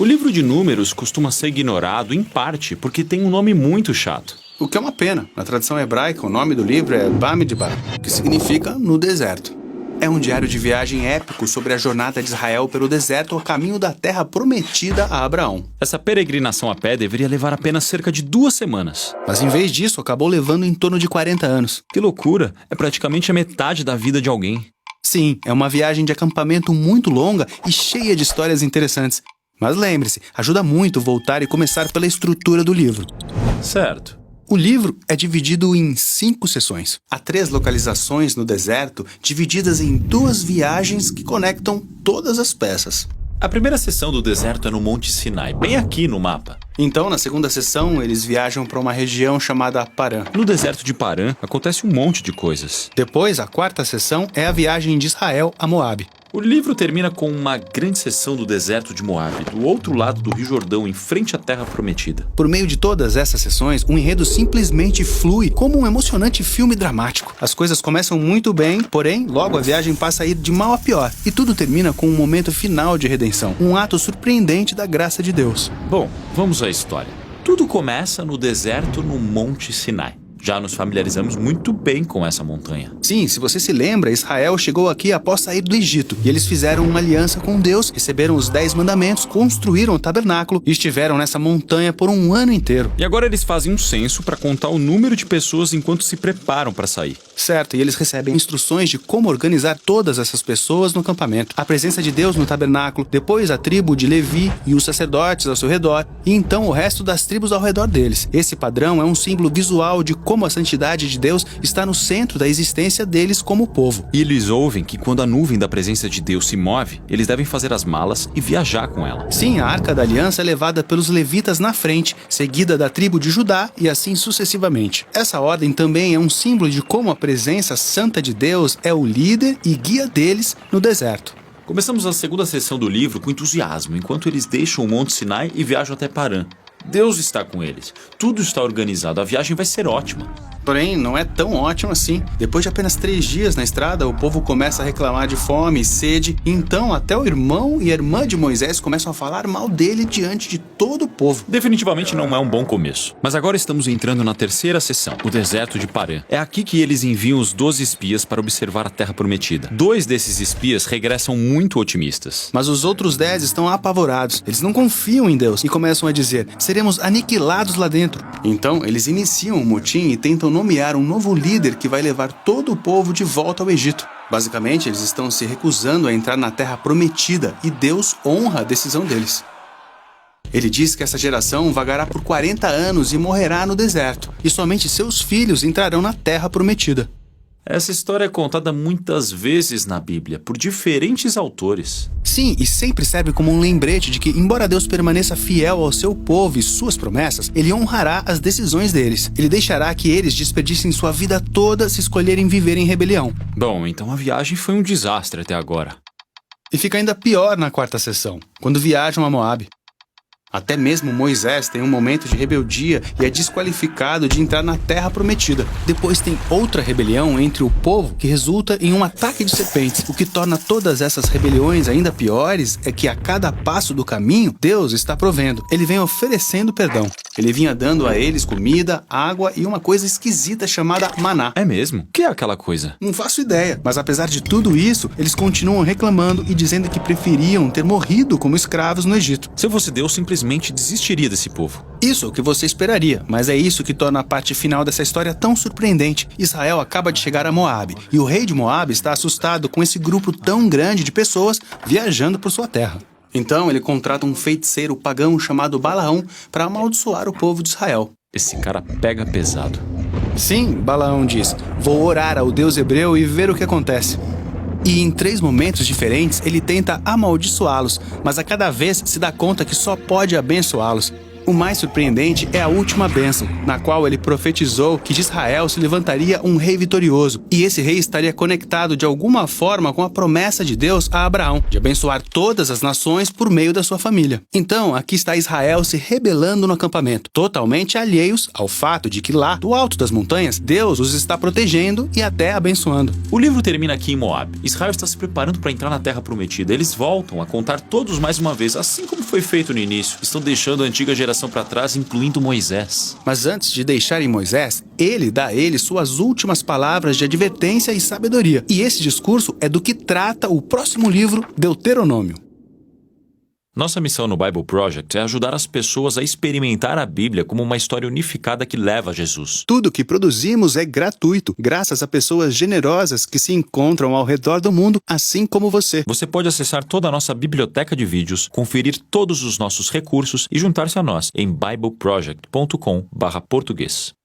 O livro de Números costuma ser ignorado, em parte, porque tem um nome muito chato. O que é uma pena. Na tradição hebraica, o nome do livro é Bamidbar, que significa no deserto. É um diário de viagem épico sobre a jornada de Israel pelo deserto ao caminho da terra prometida a Abraão. Essa peregrinação a pé deveria levar apenas cerca de 2 semanas. Mas em vez disso, acabou levando em torno de 40 anos. Que loucura! É praticamente a metade da vida de alguém. Sim, é uma viagem de acampamento muito longa e cheia de histórias interessantes. Mas lembre-se, ajuda muito voltar e começar pela estrutura do livro. Certo. O livro é dividido em 5 sessões. Há 3 localizações no deserto, divididas em 2 viagens que conectam todas as peças. A primeira sessão do deserto é no Monte Sinai, bem aqui no mapa. Então, na segunda sessão, eles viajam para uma região chamada Parã. No deserto de Parã, acontece um monte de coisas. Depois, a 4ª sessão é a viagem de Israel a Moabe. O livro termina com uma grande seção do deserto de Moabe, do outro lado do Rio Jordão, em frente à Terra Prometida. Por meio de todas essas sessões, o enredo simplesmente flui como um emocionante filme dramático. As coisas começam muito bem, porém, logo a viagem passa a ir de mal a pior. E tudo termina com um momento final de redenção, um ato surpreendente da graça de Deus. Bom, vamos à história. Tudo começa no deserto no Monte Sinai. Já nos familiarizamos muito bem com essa montanha. Sim, se você se lembra, Israel chegou aqui após sair do Egito. E eles fizeram uma aliança com Deus, receberam os 10 mandamentos, construíram o tabernáculo e estiveram nessa montanha por um ano inteiro. E agora eles fazem um censo para contar o número de pessoas enquanto se preparam para sair. Certo, e eles recebem instruções de como organizar todas essas pessoas no acampamento. A presença de Deus no tabernáculo, depois a tribo de Levi e os sacerdotes ao seu redor, e então o resto das tribos ao redor deles. Esse padrão é um símbolo visual de como a santidade de Deus está no centro da existência deles como povo. E eles ouvem que quando a nuvem da presença de Deus se move, eles devem fazer as malas e viajar com ela. Sim, a Arca da Aliança é levada pelos levitas na frente, seguida da tribo de Judá e assim sucessivamente. Essa ordem também é um símbolo de como a presença santa de Deus é o líder e guia deles no deserto. Começamos a segunda sessão do livro com entusiasmo, enquanto eles deixam o Monte Sinai e viajam até Parã. Deus está com eles. Tudo está organizado. A viagem vai ser ótima. Porém, não é tão ótimo assim. Depois de apenas 3 dias na estrada, o povo começa a reclamar de fome e sede. Então, até o irmão e a irmã de Moisés começam a falar mal dele diante de todo o povo. Definitivamente não é um bom começo. Mas agora estamos entrando na terceira sessão, o deserto de Parã. É aqui que eles enviam os 12 espias para observar a Terra Prometida. 2 desses espias regressam muito otimistas. Mas os outros 10 estão apavorados. Eles não confiam em Deus e começam a dizer: seremos aniquilados lá dentro. Então, eles iniciam um motim e tentam nomear um novo líder que vai levar todo o povo de volta ao Egito. Basicamente, eles estão se recusando a entrar na Terra Prometida e Deus honra a decisão deles. Ele diz que essa geração vagará por 40 anos e morrerá no deserto, e somente seus filhos entrarão na Terra Prometida. Essa história é contada muitas vezes na Bíblia, por diferentes autores. Sim, e sempre serve como um lembrete de que, embora Deus permaneça fiel ao seu povo e suas promessas, Ele honrará as decisões deles. Ele deixará que eles desperdicem sua vida toda se escolherem viver em rebelião. Bom, então a viagem foi um desastre até agora. E fica ainda pior na 4ª sessão, quando viajam a Moabe. Até mesmo Moisés tem um momento de rebeldia e é desqualificado de entrar na Terra Prometida. Depois tem outra rebelião entre o povo que resulta em um ataque de serpentes. O que torna todas essas rebeliões ainda piores é que a cada passo do caminho, Deus está provendo. Ele vem oferecendo perdão. Ele vinha dando a eles comida, água e uma coisa esquisita chamada maná. É mesmo? O que é aquela coisa? Não faço ideia, mas apesar de tudo isso, eles continuam reclamando e dizendo que preferiam ter morrido como escravos no Egito. Se eu fosse Deus, simplesmente desistiria desse povo. Isso é o que você esperaria, mas é isso que torna a parte final dessa história tão surpreendente. Israel acaba de chegar a Moabe, e o rei de Moabe está assustado com esse grupo tão grande de pessoas viajando por sua terra. Então ele contrata um feiticeiro pagão chamado Balaão para amaldiçoar o povo de Israel. Esse cara pega pesado. Sim, Balaão diz: vou orar ao Deus hebreu e ver o que acontece. E em 3 momentos diferentes ele tenta amaldiçoá-los, mas a cada vez se dá conta que só pode abençoá-los. O mais surpreendente é a última bênção, na qual ele profetizou que de Israel se levantaria um rei vitorioso, e esse rei estaria conectado de alguma forma com a promessa de Deus a Abraão, de abençoar todas as nações por meio da sua família. Então, aqui está Israel se rebelando no acampamento, totalmente alheios ao fato de que lá, do alto das montanhas, Deus os está protegendo e até abençoando. O livro termina aqui em Moab. Israel está se preparando para entrar na Terra Prometida. Eles voltam a contar todos mais uma vez, assim como foi feito no início. Estão deixando a antiga geração para trás, incluindo Moisés. Mas antes de deixarem Moisés, ele dá a eles suas últimas palavras de advertência e sabedoria. E esse discurso é do que trata o próximo livro, Deuteronômio. Nossa missão no Bible Project é ajudar as pessoas a experimentar a Bíblia como uma história unificada que leva a Jesus. Tudo que produzimos é gratuito, graças a pessoas generosas que se encontram ao redor do mundo, assim como você. Você pode acessar toda a nossa biblioteca de vídeos, conferir todos os nossos recursos e juntar-se a nós em bibleproject.com/português.